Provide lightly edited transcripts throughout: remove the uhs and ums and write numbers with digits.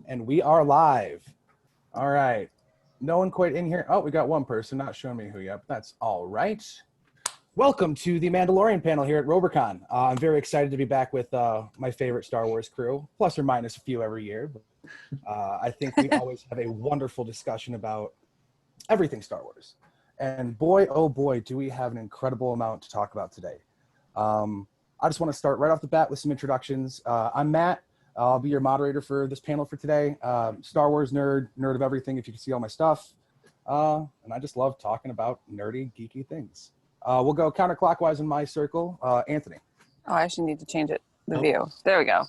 And we are live. All right. No one quite in here. Oh, we got one person not showing me who yet, but that's all right. Welcome to the Mandalorian panel here at RoberCon. I'm very excited to be back with my favorite Star Wars crew, plus or minus a few every year. But, I think we always have a wonderful discussion about everything Star Wars. And boy, oh boy, do we have an incredible amount to talk about today. I just want to start right off the bat with some introductions. I'm Matt. I'll be your moderator for this panel for today. Star Wars nerd of everything, if you can see all my stuff. And I just love talking about nerdy, geeky things. We'll go counterclockwise in my circle. Anthony. Oh, I actually need to change the view. There we go.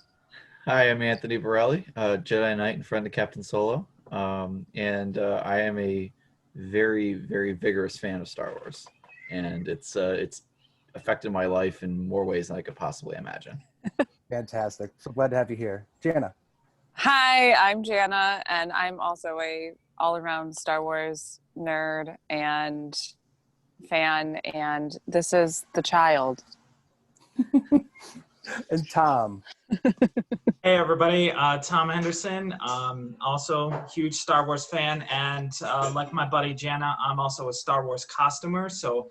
Hi, I'm Anthony Borrelli, Jedi Knight and friend of Captain Solo. And I am a very, very vigorous fan of Star Wars. And it's affected my life in more ways than I could possibly imagine. Fantastic. So glad to have you here. Jana. Hi, I'm Jana, and I'm also a all-around Star Wars nerd and fan, and this is the child. And Tom. Hey everybody, Tom Henderson, also huge Star Wars fan, and like my buddy Jana, I'm also a Star Wars costumer, so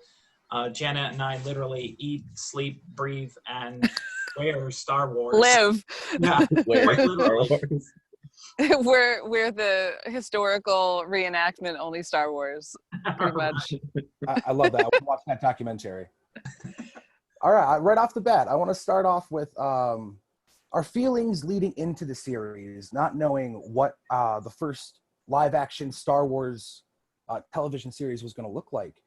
Jana and I literally eat, sleep, breathe, and wear Star Wars. Live. Yeah. We're the historical reenactment, only Star Wars, pretty much. I love that. I want to watch that documentary. All right, right off the bat, I want to start off with our feelings leading into the series, not knowing what the first live-action Star Wars television series was going to look like,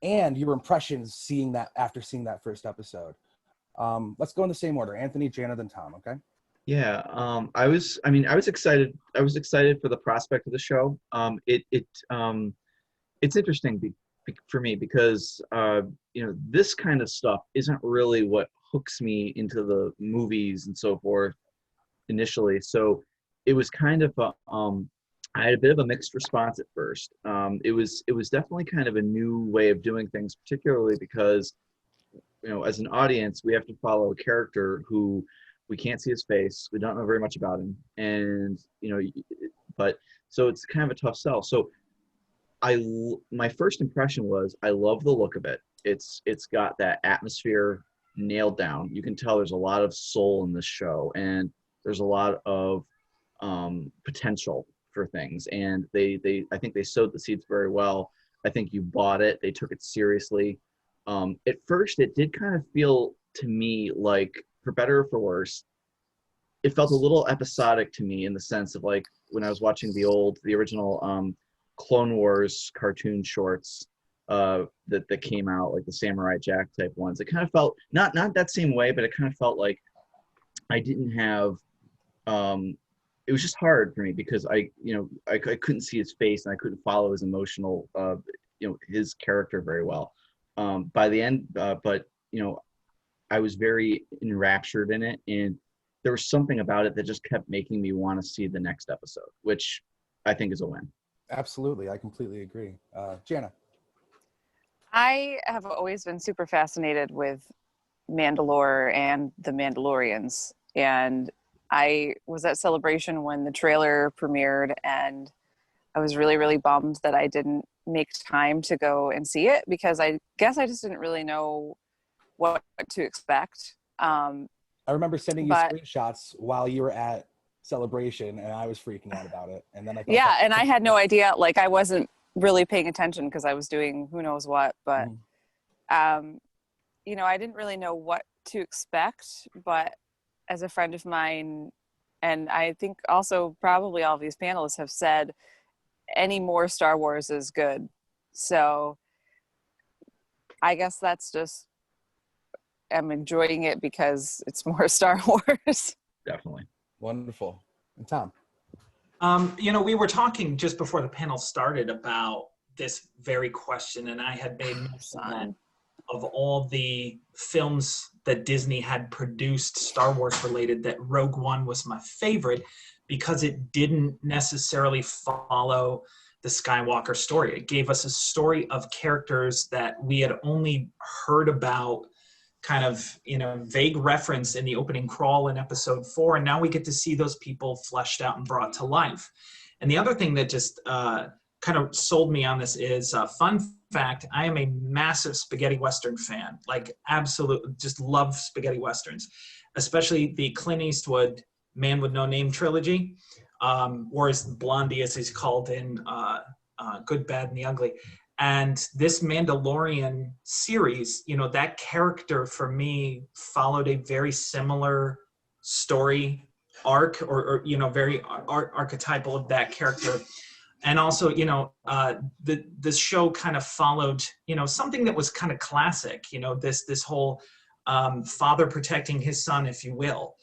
and your impressions after seeing that first episode. Let's go in the same order: Anthony, Jana, then Tom. Okay. Yeah, I was excited. I was excited for the prospect of the show. It's interesting for me because this kind of stuff isn't really what hooks me into the movies and so forth initially. So it was kind of I had a bit of a mixed response at first. It was definitely kind of a new way of doing things, particularly because as an audience we have to follow a character who we can't see his face, we don't know very much about him, and but so it's kind of a tough sell. So my first impression was I love the look of it. It's got that atmosphere nailed down. You can tell there's a lot of soul in this show, and there's a lot of potential for things. And I think they sowed the seeds very well. I think you bought it. They took it seriously. At first, it did kind of feel to me like, for better or for worse, it felt a little episodic to me in the sense of like when I was watching the original Clone Wars cartoon shorts that came out, like the Samurai Jack type ones. It kind of felt not that same way, but it kind of felt like I didn't have. It was just hard for me because I couldn't see his face and I couldn't follow his emotional, his character very well. By the end, but I was very enraptured in it, and there was something about it that just kept making me want to see the next episode, which I think is a win. Absolutely, I completely agree. Jana. I have always been super fascinated with Mandalore and the Mandalorians, and I was at Celebration when the trailer premiered, and I was really, really bummed that I didn't make time to go and see it because I guess I just didn't really know what to expect. I remember sending you screenshots while you were at Celebration, and I was freaking out about it. And then I had no idea. Like, I wasn't really paying attention because I was doing who knows what. But I didn't really know what to expect. But as a friend of mine, and I think also probably all of these panelists have said, any more Star Wars is good. So I guess that's just, I'm enjoying it because it's more Star Wars. Definitely. Wonderful. And Tom? We were talking just before the panel started about this very question, and I had made mention of all the films that Disney had produced Star Wars related, that Rogue One was my favorite because it didn't necessarily follow the Skywalker story. It gave us a story of characters that we had only heard about kind of, vague reference in the opening crawl in episode 4. And now we get to see those people fleshed out and brought to life. And the other thing that just kind of sold me on this is, fun fact, I am a massive spaghetti Western fan, like absolutely just love spaghetti Westerns, especially the Clint Eastwood Man with No Name trilogy, or as Blondie, as he's called in Good, Bad, and the Ugly. And this Mandalorian series, that character for me followed a very similar story arc, or very archetypal of that character. And also, the show kind of followed, something that was kind of classic, this whole father protecting his son, if you will.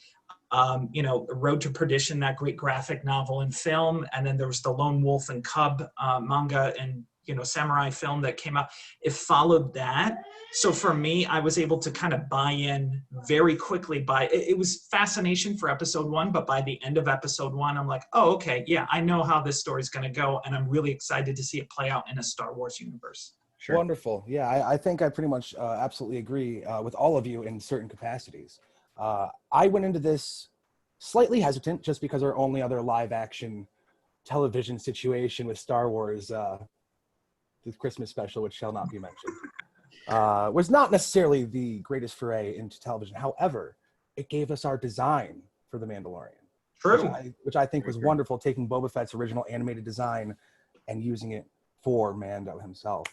Road to Perdition, that great graphic novel and film. And then there was the Lone Wolf and Cub manga and, samurai film that came out. It followed that. So for me, I was able to kind of buy in very quickly. It was fascination for episode 1, but by the end of episode 1, I'm like, oh, okay, yeah, I know how this story's going to go. And I'm really excited to see it play out in a Star Wars universe. Sure. Wonderful. Yeah, I think I pretty much absolutely agree with all of you in certain capacities. I went into this slightly hesitant just because our only other live action television situation with Star Wars, the Christmas special, which shall not be mentioned, was not necessarily the greatest foray into television. However, it gave us our design for The Mandalorian. True. Which I think was wonderful, taking Boba Fett's original animated design and using it for Mando himself.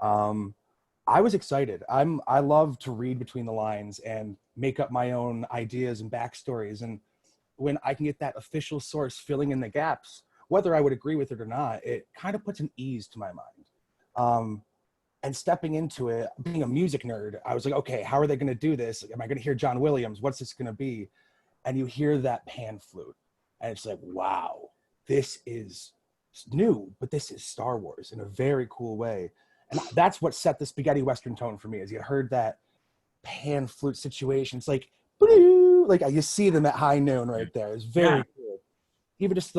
I was excited. I love to read between the lines and make up my own ideas and backstories. And when I can get that official source filling in the gaps, whether I would agree with it or not, it kind of puts an ease to my mind. And stepping into it, being a music nerd, I was like, okay, how are they going to do this? Am I going to hear John Williams? What's this going to be? And you hear that pan flute, and it's like, wow, this is new, but this is Star Wars in a very cool way. And that's what set the spaghetti Western tone for me, is you heard that pan flute situation. It's like, like you see them at high noon right there. It's very cool. Even just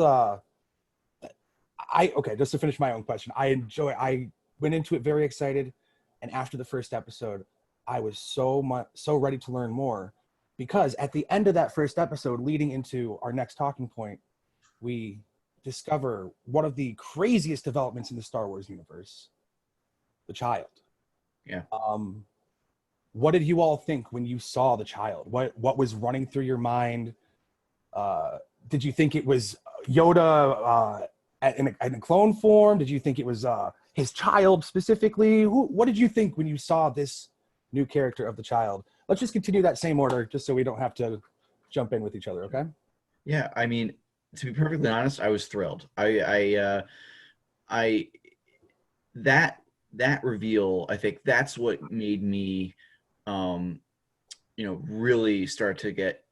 just to finish my own question, I went into it very excited. And after the first episode, I was so ready to learn more, because at the end of that first episode, leading into our next talking point, we discover one of the craziest developments in the Star Wars universe, the child. Yeah. What did you all think when you saw the child? What was running through your mind? Did you think it was Yoda in a clone form? Did you think it was his child specifically? What did you think when you saw this new character of the child? Let's just continue that same order, just so we don't have to jump in with each other, okay? Yeah, I mean, to be perfectly honest, I was thrilled. That reveal, I think that's what made me, really start to get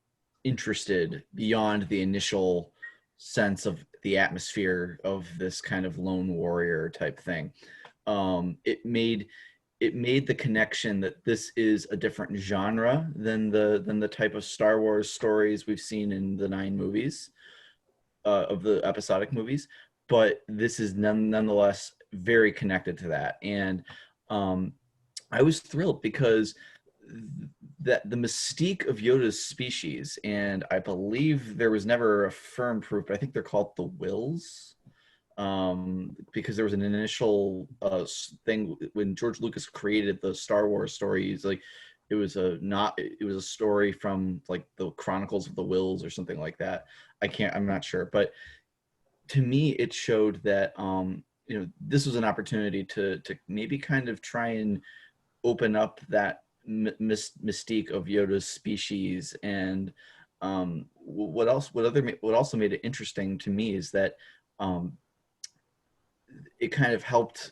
interested beyond the initial sense of the atmosphere of this kind of lone warrior type thing. It made the connection that this is a different genre than the type of Star Wars stories we've seen in the 9 movies, of the episodic movies, but this is nonetheless very connected to that. And I was thrilled because that the mystique of Yoda's species, and I believe there was never a firm proof, but I think they're called the Wills, because there was an initial thing when George Lucas created the Star Wars stories, like it was a story from like the Chronicles of the Wills or something like that. I'm not sure, but to me it showed that this was an opportunity to maybe kind of try and open up that mystique of Yoda's species. And what also made it interesting to me is that it kind of helped,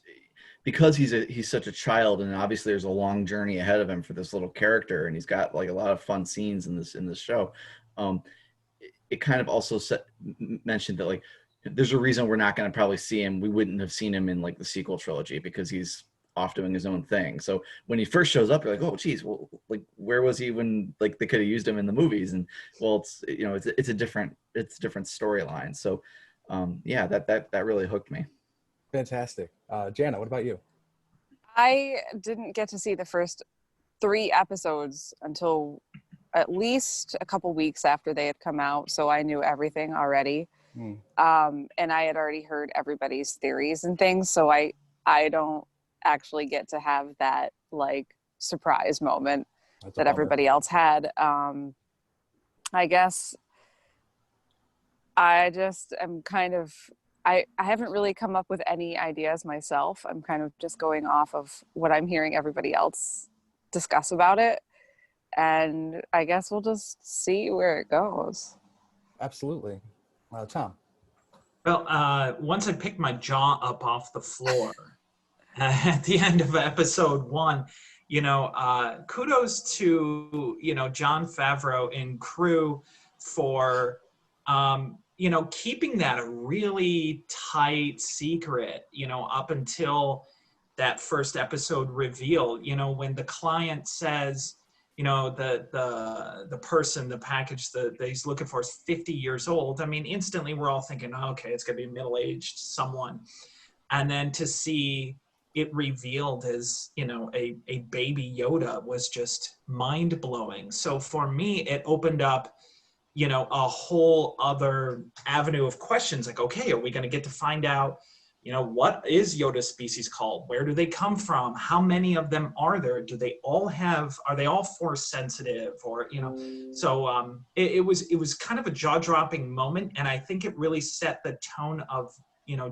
because he's such a child, and obviously there's a long journey ahead of him for this little character, and he's got like a lot of fun scenes in this show. It kind of also mentioned that like there's a reason we're not going to probably see him. We wouldn't have seen him in like the sequel trilogy because he's off doing his own thing. So when he first shows up, you're like, oh geez, well, like where was he when like they could have used him in the movies? And well, it's a different storyline. So that really hooked me. Fantastic. Jana, what about you? I didn't get to see the first 3 episodes until at least a couple weeks after they had come out, so I knew everything already. And I had already heard everybody's theories and things, so I don't actually get to have that like surprise moment that everybody else had. I guess I just am kind of, I haven't really come up with any ideas myself. I'm kind of just going off of what I'm hearing everybody else discuss about it. And I guess we'll just see where it goes. Absolutely. Tom. Well, once I picked my jaw up off the floor at the end of episode 1, kudos to, Jon Favreau and crew for, keeping that a really tight secret, up until that first episode reveal, when the client says, the person, the package that he's looking for is 50 years old. I mean, instantly we're all thinking, okay, it's going to be middle-aged someone. And then to see it revealed as, a baby Yoda was just mind-blowing. So for me, it opened up, a whole other avenue of questions. Like, okay, are we going to get to find out, what is Yoda's species called? Where do they come from? How many of them are there? Are they all force sensitive? Or, so it was kind of a jaw-dropping moment. And I think it really set the tone of,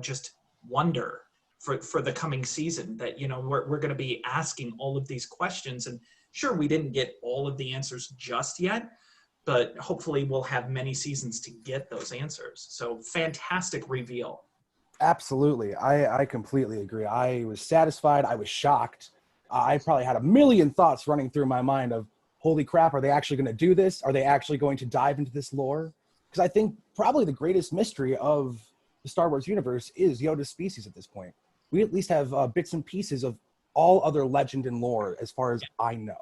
just wonder for the coming season, that, we're going to be asking all of these questions. And sure, we didn't get all of the answers just yet, but hopefully we'll have many seasons to get those answers. So fantastic reveal. Absolutely. I completely agree. I was satisfied. I was shocked. I probably had a million thoughts running through my mind of, holy crap, are they actually going to do this? Are they actually going to dive into this lore? Because I think probably the greatest mystery of the Star Wars universe is Yoda's species at this point. We at least have bits and pieces of all other legend and lore as far as I know.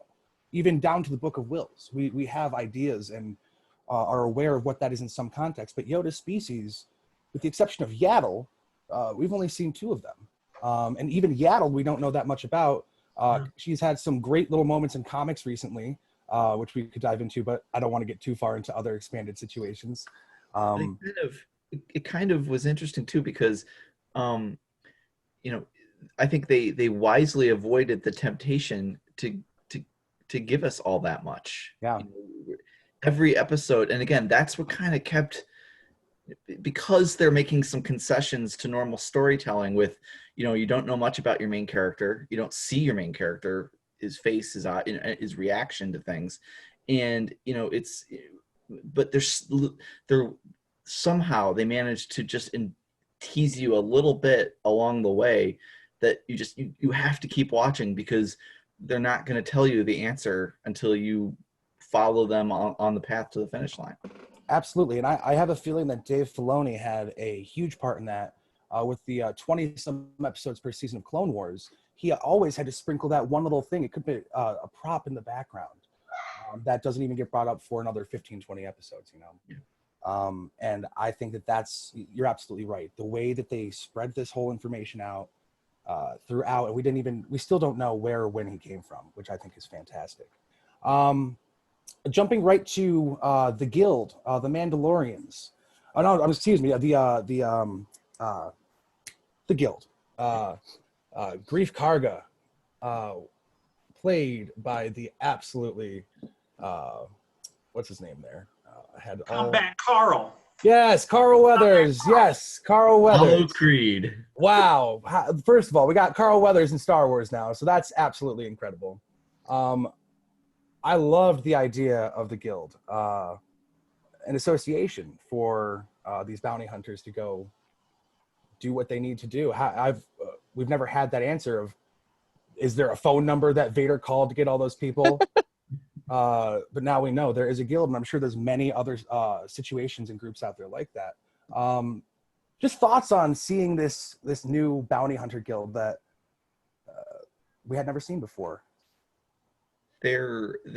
Even down to the Book of Wills. We have ideas and are aware of what that is in some context. But Yoda's species, with the exception of Yaddle, we've only seen 2 of them. And even Yaddle, we don't know that much about. She's had some great little moments in comics recently, which we could dive into, but I don't want to get too far into other expanded situations. It kind of was interesting too, because, I think they wisely avoided the temptation to give us all that much. Yeah. Every episode, and again, that's what kind of kept, because they're making some concessions to normal storytelling with, you don't know much about your main character. You don't see your main character, his face, his reaction to things. And, but they're somehow they managed to just tease you a little bit along the way that you have to keep watching, because they're not going to tell you the answer until you follow them on the path to the finish line. Absolutely. And I have a feeling that Dave Filoni had a huge part in that. With the 20-some episodes per season of Clone Wars, he always had to sprinkle that one little thing. It could be a prop in the background that doesn't even get brought up for another 15, 20 episodes, Yeah. And I think you're absolutely right. The way that they spread this whole information out throughout, and we still don't know where or when he came from, which I think is fantastic. Jumping right to the Guild, the Mandalorians. Oh no, excuse me, the Guild. Grief Karga, played by the absolutely what's his name there? Combat Carl. Yes, Carl Weathers. Yes, Carl Weathers. Hello, Creed. Wow. First of all, we got Carl Weathers in Star Wars now, so that's absolutely incredible. I loved the idea of the Guild, an association for these bounty hunters to go do what they need to do. We've never had that answer of, is there a phone number that Vader called to get all those people? But now we know there is a guild, and I'm sure there's many other situations and groups out there like that. Just thoughts on seeing this new bounty hunter guild that we had never seen before. It's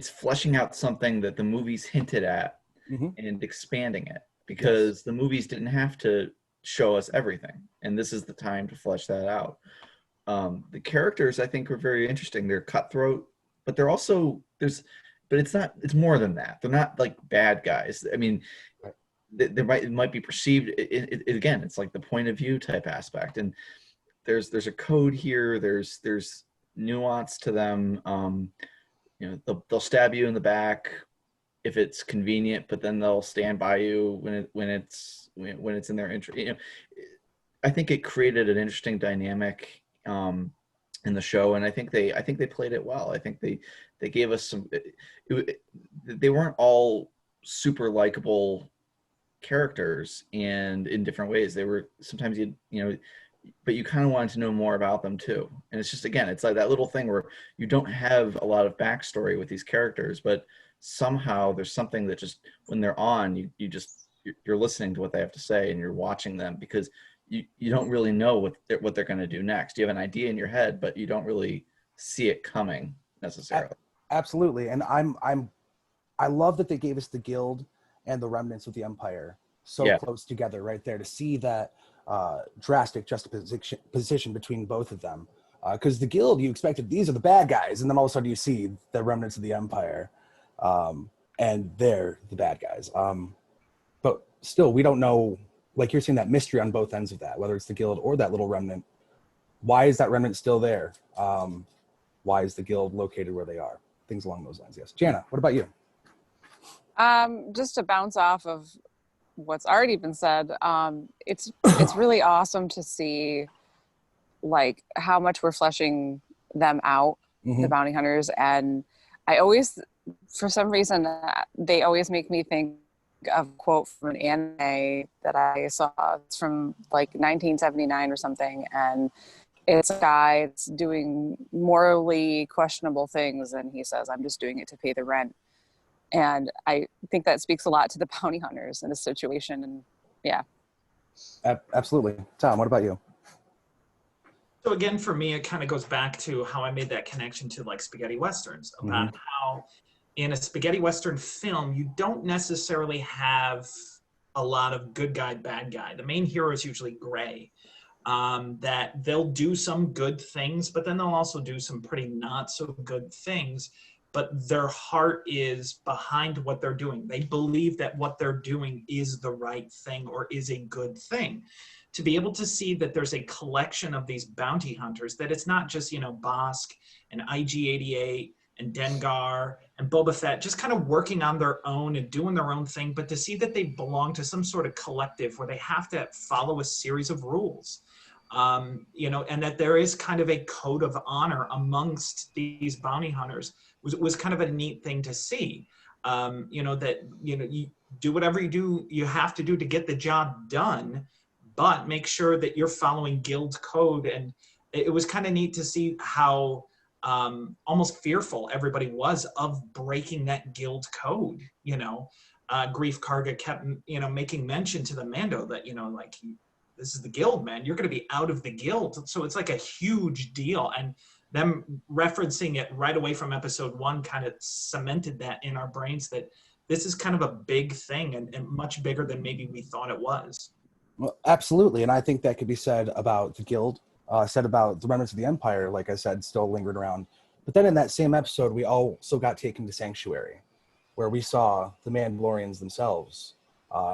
fleshing out something that the movies hinted at, mm-hmm. and expanding it, because yes. The movies didn't have to show us everything, and this is the time to flesh that out. The characters I think are very interesting. They're cutthroat, but they're also but it's not. It's more than that. They're not like bad guys. I mean, it might be perceived. Again, it's like the point of view type aspect, and there's a code here. There's nuance to them. They'll stab you in the back if it's convenient, but then they'll stand by you when it's in their interest. I think it created an interesting dynamic in the show, and I think they played it well. I think they gave us some. They weren't all super likable characters, and in different ways. They were sometimes but you kind of wanted to know more about them too. And it's just, again, it's like that little thing where you don't have a lot of backstory with these characters, but somehow there's something that just when they're on, you're listening to what they have to say and you're watching them because you don't really know what they're going to do next. You have an idea in your head, but you don't really see it coming necessarily. Absolutely. And I love that they gave us the Guild and the remnants of the Empire so close together right there to see that drastic juxtaposition between both of them. Because the Guild, you expected these are the bad guys, and then all of a sudden you see the remnants of the Empire, and they're the bad guys. But still, we don't know, like you're seeing that mystery on both ends of that, whether it's the Guild or that little remnant. Why is that remnant still there? Why is the Guild located where they are? Things along those lines, yes. Jana, what about you? Just to bounce off of what's already been said, it's really awesome to see like how much we're fleshing them out, the bounty hunters. And I always, for some reason, they always make me think of a quote from an anime that I saw. It's from like 1979 or something, and it's a guy that's doing morally questionable things, and he says, "I'm just doing it to pay the rent." And I think that speaks a lot to the bounty hunters in this situation. And yeah. Absolutely. Tom, what about you? So again, for me, it kind of goes back to how I made that connection to like spaghetti westerns, about how in a spaghetti western film, you don't necessarily have a lot of good guy, bad guy. The main hero is usually gray. That they'll do some good things, but then they'll also do some pretty not so good things. But their heart is behind what they're doing. They believe that what they're doing is the right thing or is a good thing. To be able to see that there's a collection of these bounty hunters, that it's not just, Bosk and IG-88 and Dengar and Boba Fett just kind of working on their own and doing their own thing, but to see that they belong to some sort of collective where they have to follow a series of rules. And that there is kind of a code of honor amongst these bounty hunters was kind of a neat thing to see. You do whatever you have to do to get the job done, but make sure that you're following Guild code. And it was kind of neat to see how almost fearful everybody was of breaking that Guild code. Grief Karga kept, making mention to the Mando that, this is the Guild, man. You're going to be out of the Guild. So it's like a huge deal. And them referencing it right away from episode 1 kind of cemented that in our brains that this is kind of a big thing and much bigger than maybe we thought it was. Well, absolutely. And I think that could be said about the Guild, said about the remnants of the Empire, like I said, still lingered around. But then in that same episode, we also got taken to Sanctuary, where we saw the Mandalorians themselves,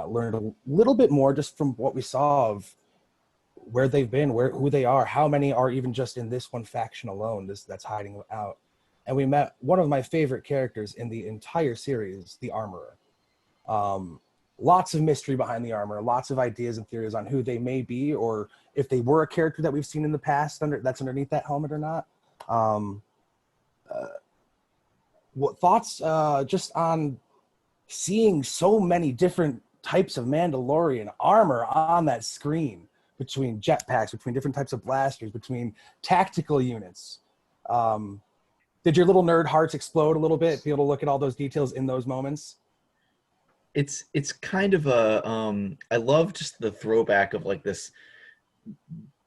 learned a little bit more just from what we saw of where they've been, who they are, how many are even just in this one faction alone, that's hiding out. And we met one of my favorite characters in the entire series, the Armorer. Lots of mystery behind the Armorer, lots of ideas and theories on who they may be, or if they were a character that we've seen in the past that's underneath that helmet or not. What thoughts just on seeing so many different types of Mandalorian armor on that screen, between jetpacks, between different types of blasters, between tactical units? Did your little nerd hearts explode a little bit, be able to look at all those details in those moments? It's kind of I love just the throwback of like this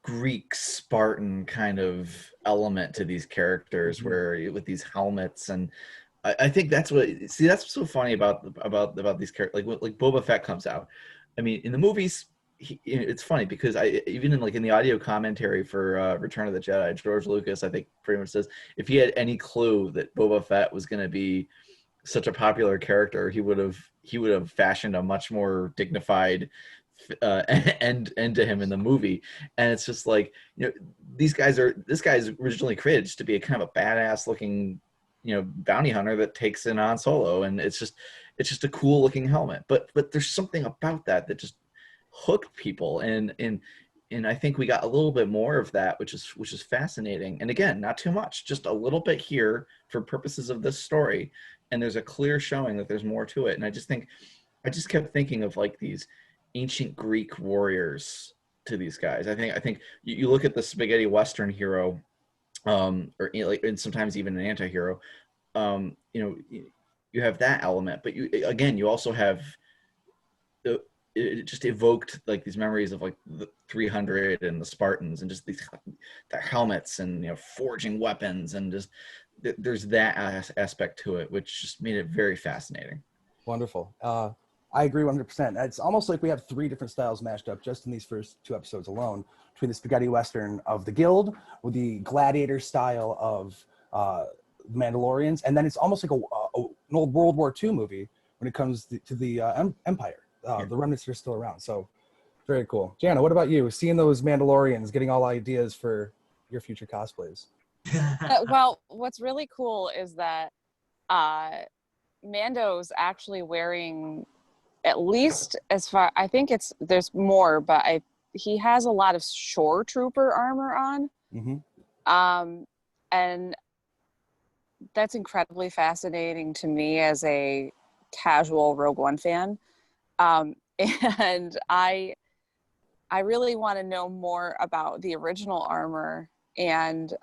Greek Spartan kind of element to these characters, where with these helmets, and I think that's what's so funny about these characters. Like Boba Fett comes out. I mean, in the movies, it's funny because even in the audio commentary for Return of the Jedi, George Lucas, I think, pretty much says if he had any clue that Boba Fett was going to be such a popular character, he would have fashioned a much more dignified end to him in the movie. And it's just like, this guy is originally created just to be a kind of a badass looking, bounty hunter that takes in Han Solo, and it's just a cool looking helmet. But there's something about that just hooked people, and I think we got a little bit more of that, which is fascinating. And again, not too much, just a little bit here for purposes of this story, and there's a clear showing that there's more to it. And I just kept thinking of like these ancient Greek warriors to these guys. I think you look at the spaghetti western hero, and sometimes even an anti-hero, you have that element, but you also have it just evoked like these memories of like the 300 and the Spartans, and just their helmets and forging weapons, and just there's that aspect to it, which just made it very fascinating. Wonderful. I agree 100%. It's almost like we have 3 different styles mashed up just in these first 2 episodes alone, between the spaghetti western of the Guild with the gladiator style of Mandalorians, and then it's almost like an old World War II movie when it comes to the Empire. The remnants are still around, so very cool. Jana, what about you? Seeing those Mandalorians, getting all ideas for your future cosplays. Well, what's really cool is that Mando's actually wearing, at least as far, I think there's more, but he has a lot of shore trooper armor on. Mm-hmm. And that's incredibly fascinating to me as a casual Rogue One fan. And I really want to know more about the original armor. And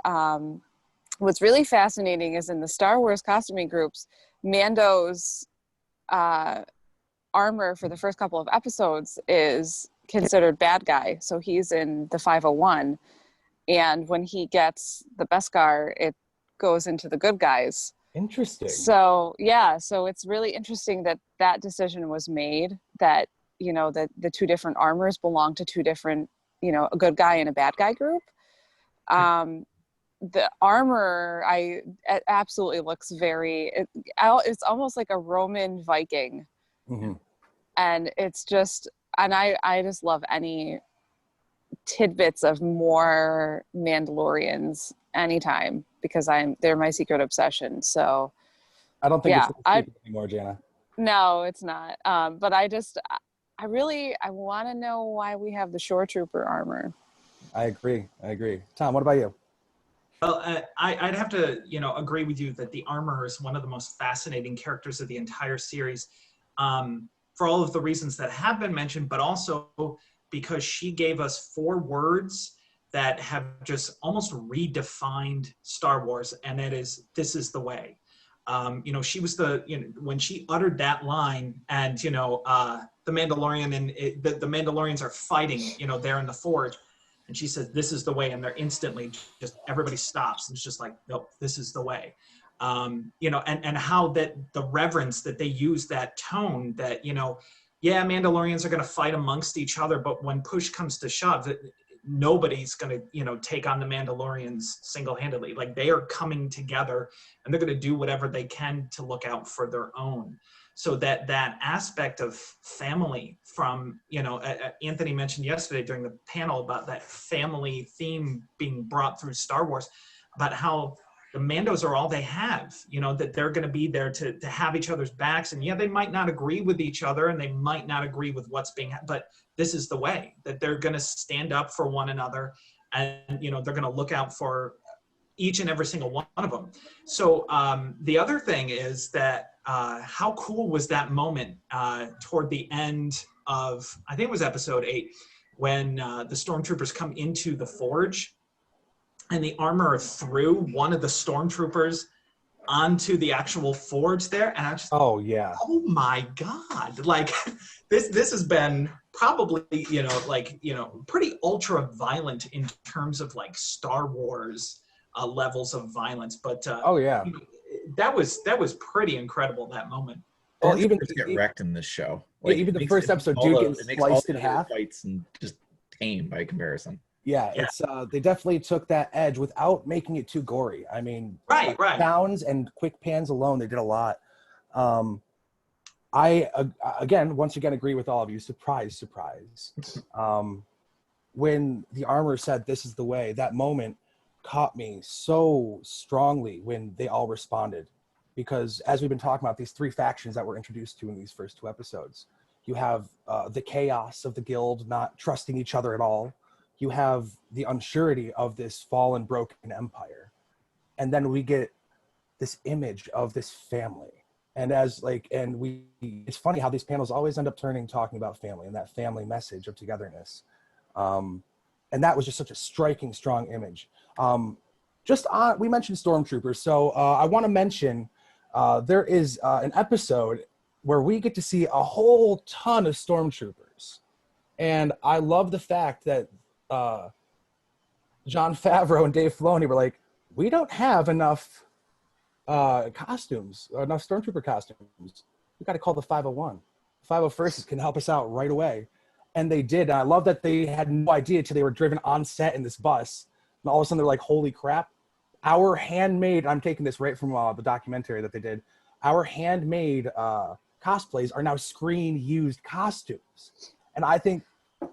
what's really fascinating is in the Star Wars costuming groups, Mando's armor for the first couple of episodes is considered bad guy. So he's in the 501. And when he gets the Beskar, it goes into the good guys. Interesting. So so it's really interesting that decision was made, that the 2 different armors belong to 2 different, a good guy and a bad guy group. The armor, it absolutely looks it's almost like a Roman Viking. Mm-hmm. And it's just, and I just love any tidbits of more Mandalorians anytime, because they're my secret obsession. So I don't think it's a secret anymore, Jana. No, it's not. But I want to know why we have the shore trooper armor. I agree. Tom, what about you? Well, I'd have to, agree with you that the armor is one of the most fascinating characters of the entire series, for all of the reasons that have been mentioned, but also because she gave us 4 words that have just almost redefined Star Wars, and that is, this is the way. She was when she uttered that line, and, the Mandalorian and the Mandalorians are fighting, there in the forge, and she says, this is the way, and they're instantly just, everybody stops, and it's just like, nope, this is the way. And how that the reverence that they use, that tone, that, yeah, Mandalorians are going to fight amongst each other, but when push comes to shove, nobody's going to, take on the Mandalorians single-handedly. Like, they are coming together, and they're going to do whatever they can to look out for their own. So that aspect of family from, Anthony mentioned yesterday during the panel about that family theme being brought through Star Wars, about how the Mandos are all they have, that they're going to be there to have each other's backs. And yeah, they might not agree with each other, and they might not agree with what's being, but this is the way that they're going to stand up for one another. And, they're going to look out for each and every single one of them. So the other thing is that how cool was that moment toward the end of, I think it was episode 8, when the stormtroopers come into the forge, and the armor threw one of the stormtroopers onto the actual forge there. And I just, oh my God, like this has been probably, pretty ultra violent in terms of like Star Wars levels of violence. But that was pretty incredible, that moment. Well, even Stormtroopers get wrecked in this show. yeah, Like even the it first makes episode, all dude the, getting it makes all sliced the in other half. fights and just tame by comparison. Yeah, Yeah. it's they definitely took that edge without making it too gory. I mean, Right. sounds and quick pans alone, they did a lot. I again, once again, agree with all of you. Surprise. When the armor said, "This is the way," that moment caught me so strongly when they all responded, because as we've been talking about, these three factions that we're introduced to in these first two episodes, you have the chaos of the guild not trusting each other at all. You have the unsurety of this fallen, broken empire, and then we get this image of this family. And it's funny how these panels always end up talking about family and that family message of togetherness. And that was just such a striking, strong image. We mentioned stormtroopers, so I want to mention there is an episode where we get to see a whole ton of stormtroopers, and I love the fact that Jon Favreau and Dave Filoni were like, we don't have enough costumes, enough stormtrooper costumes. We got to call the 501. 501st can help us out right away. And they did. And I love that they had no idea till they were driven on set in this bus. And all of a sudden they're like, holy crap. Our handmade, I'm taking this right from the documentary that they did, our handmade cosplays are now screen used costumes. And I think,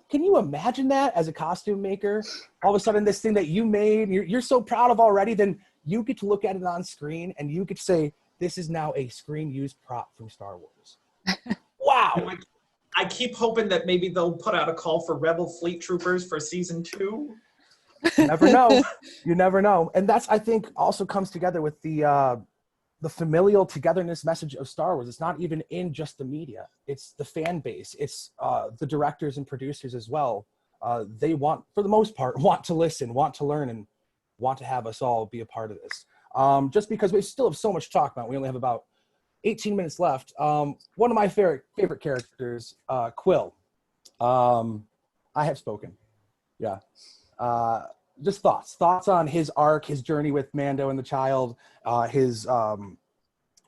can you imagine that as a costume maker? All of a sudden this thing that you made, you're so proud of already, then you get to look at it on screen and you get to say, this is now a screen used prop from Star Wars. Wow. I keep hoping that maybe they'll put out a call for Rebel Fleet Troopers for season 2. You never know. You never know. And that's, I think, also comes together with the familial togetherness message of Star Wars. It's not even in just the media. It's the fan base. It's the directors and producers as well. They want, for the most part, want to listen, want to learn, and want to have us all be a part of this. Just because we still have so much to talk about. We only have about 18 minutes left. One of my favorite characters, Quill. I have spoken. Yeah. Just thoughts on his arc, his journey with Mando and the child, his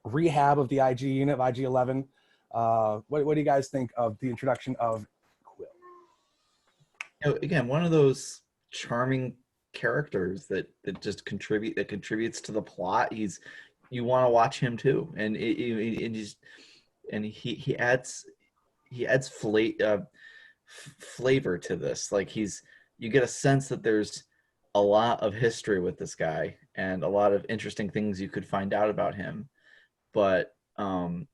rehab of the IG unit of IG-11. What do you guys think of the introduction of Quill? Again, one of those charming characters that just contributes to the plot. You want to watch him too, and he adds flavor to this. Like you get a sense that there's a lot of history with this guy and a lot of interesting things you could find out about him. But I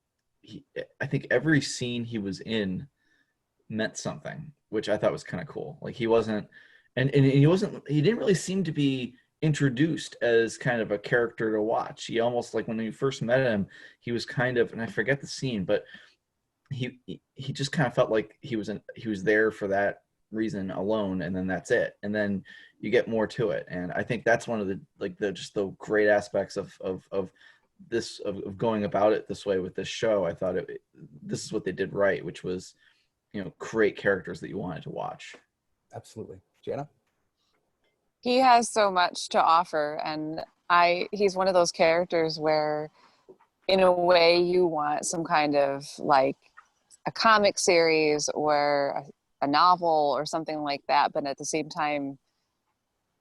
think every scene he was in meant something, which I thought was kind of cool. Like he didn't really seem to be introduced as kind of a character to watch. He almost, like when you first met him, he was kind of, and I forget the scene, but he just kind of felt like he was there for that reason alone, and then that's it. And then you get more to it. And I think that's one of the great aspects of going about it this way with this show. I thought this is what they did right, which was, create characters that you wanted to watch. Absolutely. Jana? He has so much to offer, and he's one of those characters where in a way you want some kind of like a comic series or a novel or something like that, but at the same time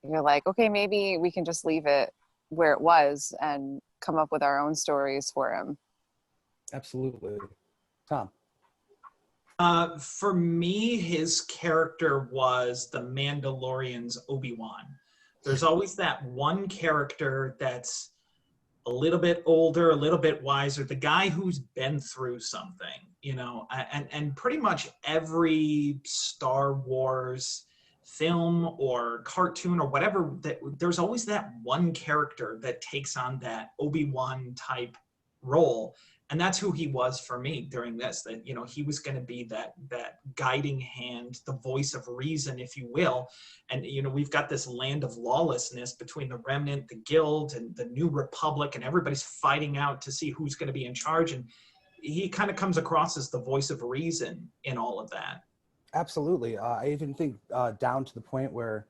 you're like, okay, maybe we can just leave it where it was and come up with our own stories for him. Absolutely. Tom? For me, his character was the Mandalorian's Obi-Wan. There's always that one character that's a little bit older, a little bit wiser, the guy who's been through something, and pretty much every Star Wars film or cartoon or whatever, there's always that one character that takes on that Obi-Wan type role. And that's who he was for me during this, that, he was going to be that guiding hand, the voice of reason, if you will. And, we've got this land of lawlessness between the Remnant, the Guild, and the New Republic, and everybody's fighting out to see who's going to be in charge. And he kind of comes across as the voice of reason in all of that. Absolutely. I even think down to the point where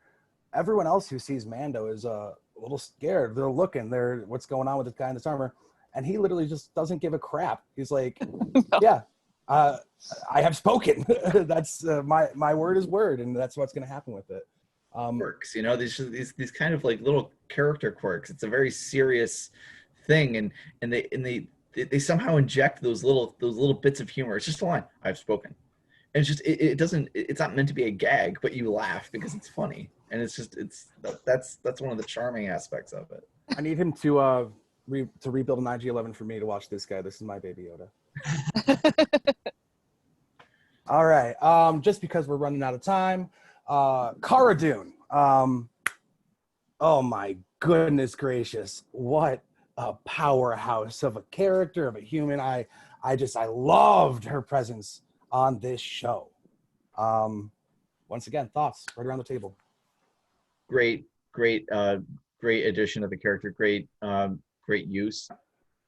everyone else who sees Mando is a little scared. They're looking, what's going on with this guy in this armor. and he literally just doesn't give a crap. He's like, No. yeah, I have spoken. That's my word is word, and that's what's going to happen with it. Quirks, you know, these kind of like little character quirks. It's a very serious thing, and they somehow inject those little bits of humor. It's just a line. I've spoken. And it's just it's not meant to be a gag, but you laugh because it's funny, and that's one of the charming aspects of it. I need him to rebuild an IG-11 for me to watch this guy. This is my baby Yoda. All right. Just because we're running out of time, Cara Dune. Oh my goodness gracious! What a powerhouse of a character, of a human. I loved her presence on this show. Once again, thoughts right around the table. Great addition of the character. Great use.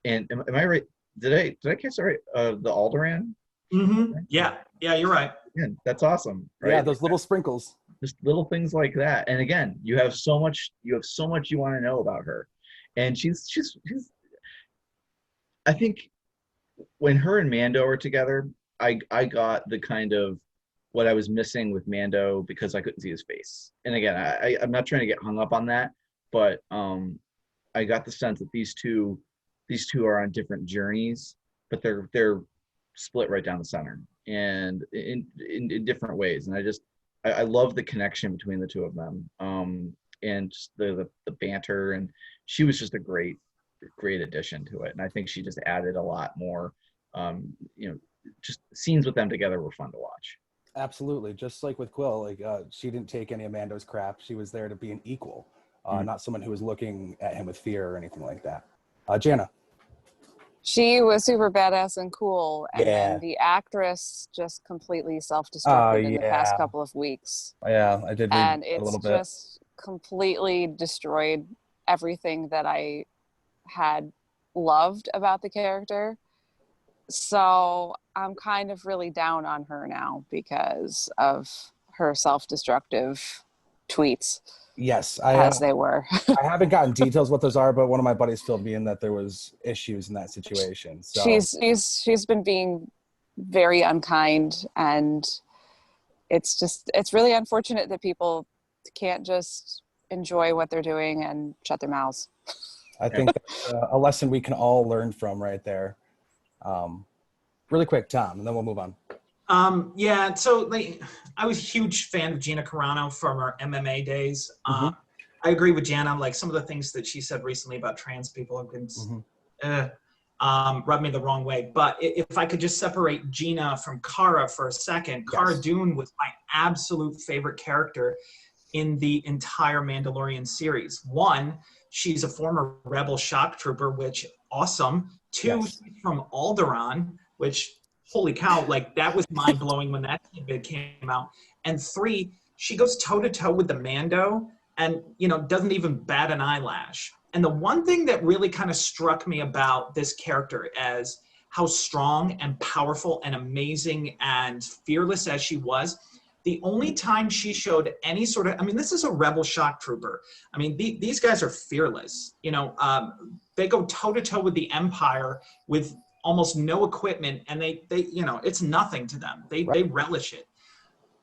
And am I right? Did I catch that right? The Alderaan. Mm-hmm. Yeah, you're right. Yeah, that's awesome. Right? Yeah, those little sprinkles. Just little things like that. And again, you have so much you want to know about her, and she's. I think when her and Mando are together, I got the kind of what I was missing with Mando because I couldn't see his face. And again, I'm not trying to get hung up on that, but I got the sense that these two are on different journeys, but they're split right down the center and in different ways. And I love the connection between the two of them, and just the banter. And she was just a great addition to it. And I think she just added a lot more. Just scenes with them together were fun to watch. Absolutely. Just like with Quill, like she didn't take any of Mando's crap. She was there to be an equal, not someone who was looking at him with fear or anything like that. Jana. She was super badass and cool, and then the actress just completely self-destructed in the past couple of weeks. Yeah, I did read and a little it's bit. just completely destroyed everything that I had loved about the character. So I'm kind of really down on her now because of her self-destructive tweets. Yes, as they were. I haven't gotten details what those are, but one of my buddies filled me in that there was issues in that situation. So she's been being very unkind, and it's really unfortunate that people can't just enjoy what they're doing and shut their mouths. I think that's a lesson we can all learn from right there. Really quick, Tom, and then we'll move on. So I was a huge fan of Gina Carano from her MMA days. I agree with Jana. Like some of the things that she said recently about trans people have been rubbed me the wrong way. But if I could just separate Gina from Cara for a second, Cara Dune was my absolute favorite character in the entire Mandalorian series. One, she's a former rebel shock trooper, which awesome. Two, she's from Alderaan, which holy cow, like that was mind blowing when that tidbit came out. And three, she goes toe to toe with the Mando and, doesn't even bat an eyelash. And the one thing that really kind of struck me about this character as how strong and powerful and amazing and fearless as she was, the only time she showed any sort of, this is a rebel shock trooper. These guys are fearless. They go toe to toe with the Empire with almost no equipment, and they it's nothing to them. They relish it.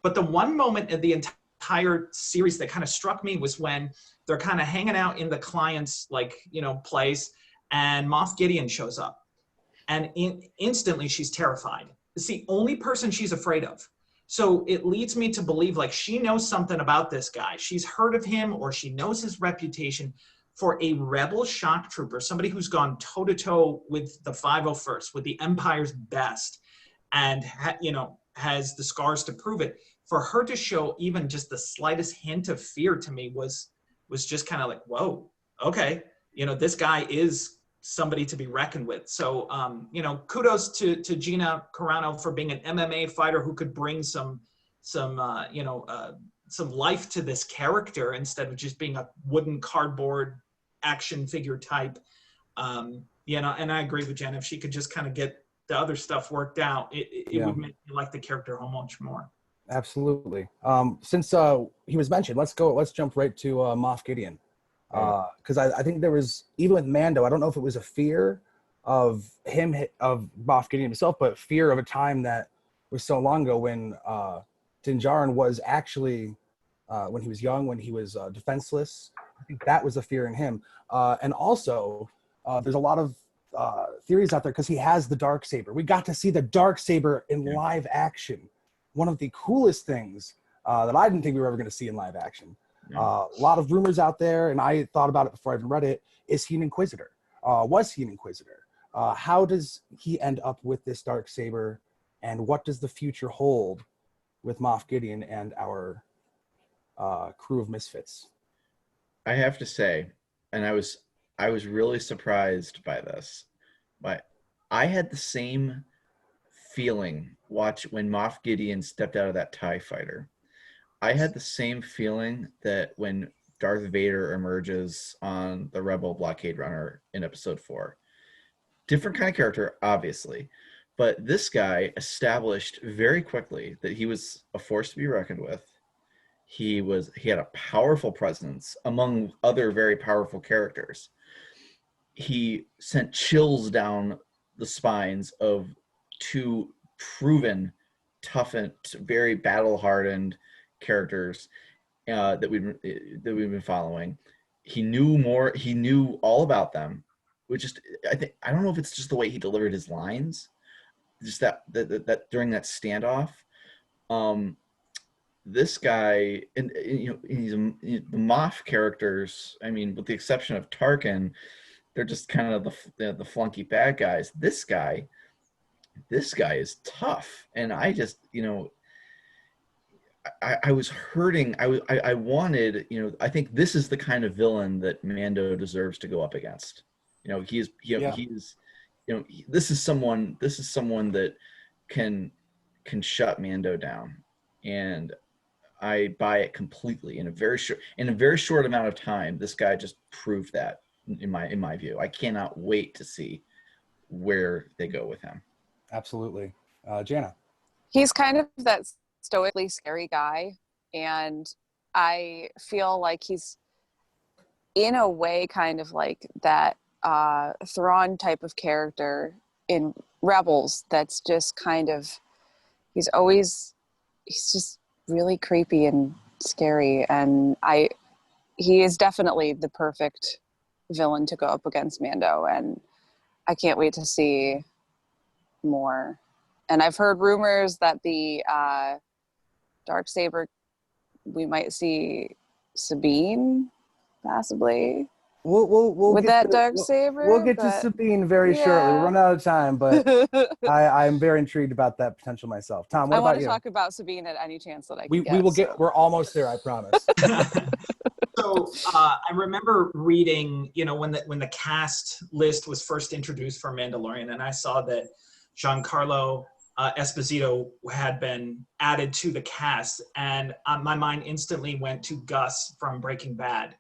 But the one moment of the entire series that kind of struck me was when they're kind of hanging out in the client's place, and Moff Gideon shows up, and instantly she's terrified. It's the only person she's afraid of. So it leads me to believe she knows something about this guy. She's heard of him, or she knows his reputation. For a rebel shock trooper, somebody who's gone toe-to-toe with the 501st, with the Empire's best, and has the scars to prove it, for her to show even just the slightest hint of fear to me was just kind of like, whoa, okay, this guy is somebody to be reckoned with. So, kudos to Gina Carano for being an MMA fighter who could bring some life to this character instead of just being a wooden cardboard action figure type. And I agree with Jen. If she could just kind of get the other stuff worked out, it would make me like the character a whole much more. Absolutely. Since he was mentioned, let's jump right to Moff Gideon. Because I think there was, even with Mando, I don't know if it was a fear of him, of Moff Gideon himself, but fear of a time that was so long ago when Din Djarin was actually, when he was young, when he was defenseless. I think that was a fear in him. And also, there's a lot of theories out there because he has the Darksaber. We got to see the Darksaber in live action. One of the coolest things that I didn't think we were ever going to see in live action. A lot of rumors out there, and I thought about it before I even read it. Is he an Inquisitor? Was he an Inquisitor? How does he end up with this Darksaber, and what does the future hold with Moff Gideon and our crew of misfits? I have to say, and I was really surprised by this, but I had the same feeling when Moff Gideon stepped out of that TIE fighter. I had the same feeling that when Darth Vader emerges on the Rebel blockade runner in episode 4. Different kind of character, obviously, but this guy established very quickly that he was a force to be reckoned with. He had a powerful presence among other very powerful characters. He sent chills down the spines of 2 proven, toughened, very battle-hardened characters that we've been following. He knew all about them. I don't know if it's just the way he delivered his lines, just that during that standoff. This guy, and the Moff characters, I mean, with the exception of Tarkin, they're just kind of the flunky bad guys. This guy is tough, and I just, I was hurting. I wanted, I think this is the kind of villain that Mando deserves to go up against. This is someone that can shut Mando down, and I buy it completely. In a very short amount of time, this guy just proved that in my view. I cannot wait to see where they go with him. Absolutely. Jana. He's kind of that stoically scary guy, and I feel like he's in a way kind of like that Thrawn type of character in Rebels. That's just kind of, he's just really creepy and scary, and he is definitely the perfect villain to go up against Mando, and I can't wait to see more. And I've heard rumors that the Darksaber, we might see Sabine possibly. We'll with get that Darksaber. We'll get to Sabine very shortly. We're running out of time, but I'm very intrigued about that potential myself. Tom, what I about want you? to talk about Sabine at any chance that I can We will get. We're almost there. I promise. So I remember reading, when the cast list was first introduced for Mandalorian, and I saw that Giancarlo Esposito had been added to the cast, and my mind instantly went to Gus from Breaking Bad.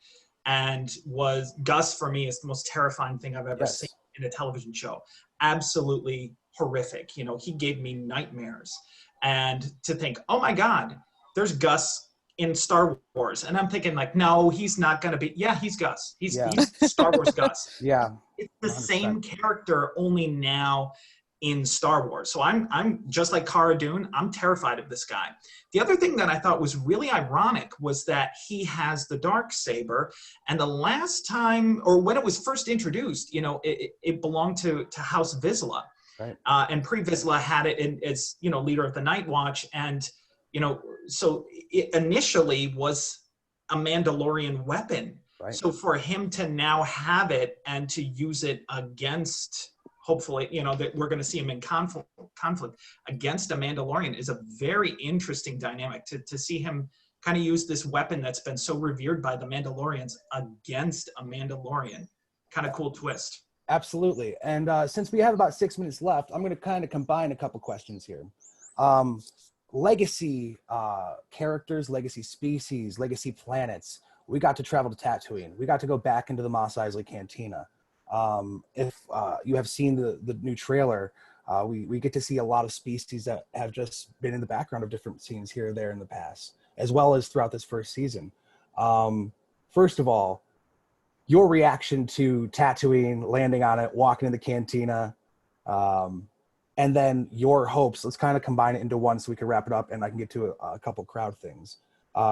And Gus for me is the most terrifying thing I've ever seen in a television show. Absolutely horrific. He gave me nightmares. And to think, oh my God, there's Gus in Star Wars. And I'm thinking like, no, he's not going to be. Yeah, he's Gus. He's Star Wars Gus. Yeah. It's the 100%. Same character, only now in Star Wars. So I'm just like Cara Dune. I'm terrified of this guy. The other thing that I thought was really ironic was that he has the Darksaber, and the last time, or when it was first introduced, it belonged to House Vizsla. Right. And Pre-Vizsla had it as, leader of the Night Watch. And, so it initially was a Mandalorian weapon. Right. So for him to now have it and to use it against, hopefully, that we're going to see him in conflict against a Mandalorian is a very interesting dynamic to see him kind of use this weapon that's been so revered by the Mandalorians against a Mandalorian. Kind of cool twist. Absolutely. And since we have about 6 minutes left, I'm going to kind of combine a couple questions here. Legacy characters, legacy species, legacy planets. We got to travel to Tatooine. We got to go back into the Mos Eisley Cantina. If you have seen the new trailer, we get to see a lot of species that have just been in the background of different scenes here or there in the past, as well as throughout this first season. First of all, your reaction to Tatooine, landing on it, walking in the cantina, and then your hopes. Let's kind of combine it into one so we can wrap it up and I can get to a couple crowd things.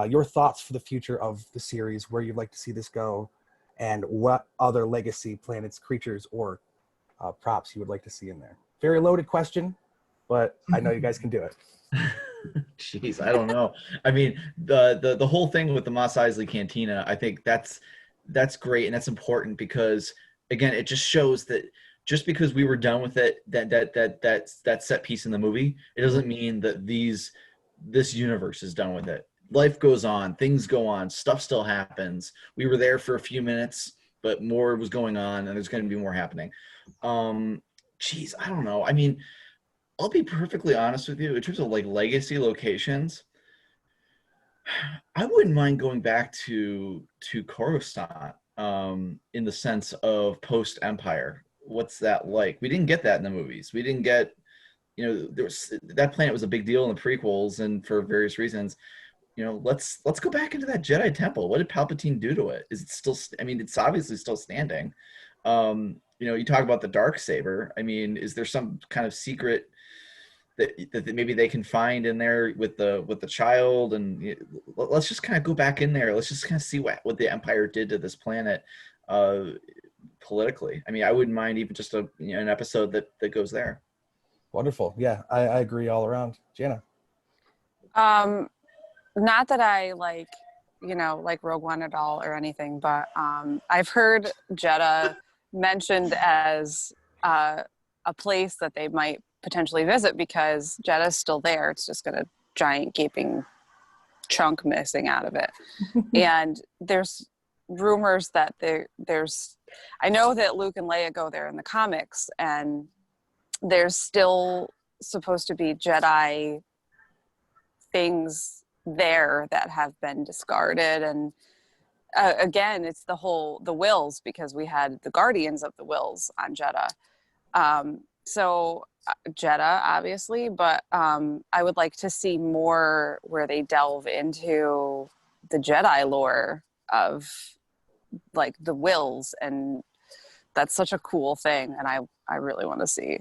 Your thoughts for the future of the series, where you'd like to see this go, and what other legacy planets, creatures, or props you would like to see in there. Very loaded question, but I know you guys can do it. Jeez, I don't know. I mean, the whole thing with the Mos Eisley Cantina, I think that's great, and that's important because, again, it just shows that just because we were done with it, that set piece in the movie, it doesn't mean that this universe is done with it. Life goes on, things go on, stuff still happens. We were there for a few minutes, but more was going on, and there's going to be more happening. Geez, I don't know. I mean, I'll be perfectly honest with you. In terms of like legacy locations, I wouldn't mind going back to Coruscant, in the sense of post Empire. What's that like? We didn't get that in the movies. We didn't get, that planet was a big deal in the prequels, and for various reasons. Let's go back into that Jedi temple. What did Palpatine do to it? Is it still? I mean, it's obviously still standing. You talk about the Darksaber. I mean, is there some kind of secret that maybe they can find in there with the child? And let's just kind of go back in there. Let's just kind of see what the Empire did to this planet politically. I mean, I wouldn't mind even just an episode that goes there. Wonderful. Yeah, I agree all around. Jana. Not that I like Rogue One at all or anything, but I've heard Jeddah mentioned as a place that they might potentially visit because Jeddah's still there. It's just got a giant gaping chunk missing out of it. And there's rumors that I know that Luke and Leia go there in the comics, and there's still supposed to be Jedi things there that have been discarded. And again, it's the Wills, because we had the Guardians of the Wills on Jeddah. So Jeddah, obviously, but I would like to see more where they delve into the Jedi lore of like the Wills, and that's such a cool thing, and I really want to see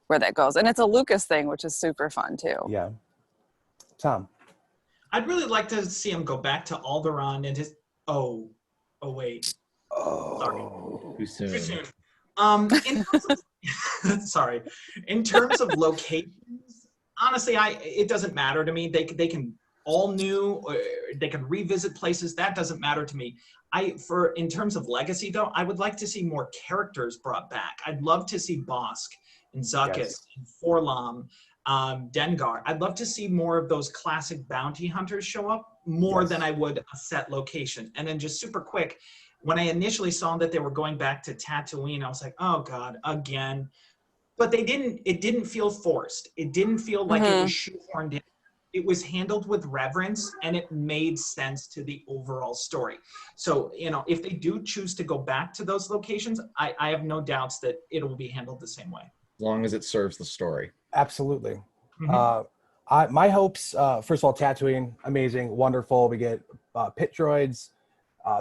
where that goes. And it's a Lucas thing, which is super fun too. Yeah. Tom. I'd really like to see him go back to Alderaan and his. Oh, wait. Oh. Sorry. Too soon. Too soon. In terms of, sorry. In terms of locations, honestly, it doesn't matter to me. They can all new, or they can revisit places. That doesn't matter to me. In terms of legacy, though, I would like to see more characters brought back. I'd love to see Bosk and Zuckuss and Forlom. Dengar. I'd love to see more of those classic bounty hunters show up more than I would a set location. And then just super quick, when I initially saw that they were going back to Tatooine, I was like, oh God, again. But it didn't feel forced. It didn't feel like it was shoehorned in. It was handled with reverence, and it made sense to the overall story. So, if they do choose to go back to those locations, I have no doubts that it will be handled the same way. As long as it serves the story. Absolutely. Mm-hmm. My hopes, first of all, Tatooine, amazing, wonderful. We get pit droids.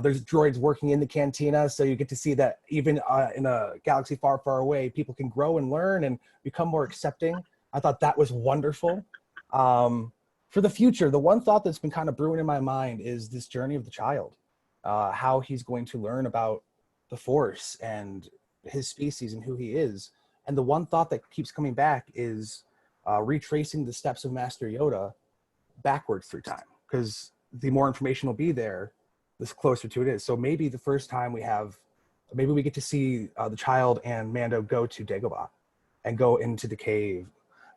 There's droids working in the cantina, so you get to see that even in a galaxy far, far away, people can grow and learn and become more accepting. I thought that was wonderful. For the future, the one thought that's been kind of brewing in my mind is this journey of the child, how he's going to learn about the Force and his species and who he is. And the one thought that keeps coming back is retracing the steps of Master Yoda backwards through time, because the more information will be there, the closer to it is. So maybe the first time we get to see the child and Mando go to Dagobah and go into the cave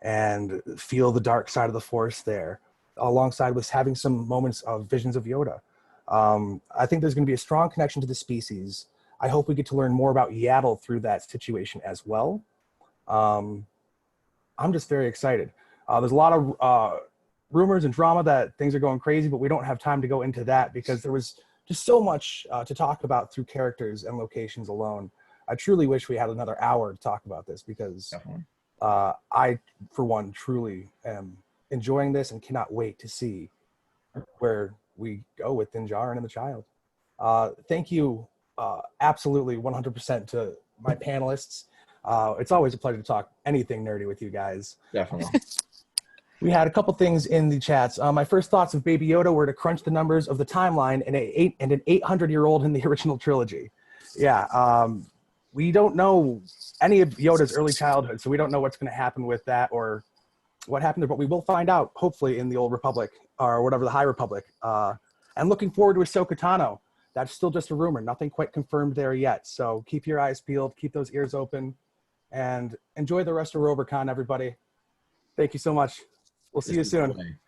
and feel the dark side of the Force there, alongside with having some moments of visions of Yoda. I think there's going to be a strong connection to the species. I hope we get to learn more about Yaddle through that situation as well. I'm just very excited. There's a lot of rumors and drama that things are going crazy, but we don't have time to go into that because there was just so much to talk about through characters and locations alone. I truly wish we had another hour to talk about this because I, for one, truly am enjoying this and cannot wait to see where we go with Din Djarin and the child. Thank you absolutely 100% to my panelists. It's always a pleasure to talk anything nerdy with you guys. Definitely. We had a couple things in the chats. My first thoughts of Baby Yoda were to crunch the numbers of the timeline and an 800-year-old in the original trilogy. Yeah, we don't know any of Yoda's early childhood, so we don't know what's going to happen with that or what happened there, but we will find out, hopefully, in the Old Republic, or whatever, the High Republic. And looking forward to Ahsoka Tano. That's still just a rumor. Nothing quite confirmed there yet. So keep your eyes peeled, keep those ears open, and enjoy the rest of RoberCon, everybody. Thank you so much. We'll see you soon.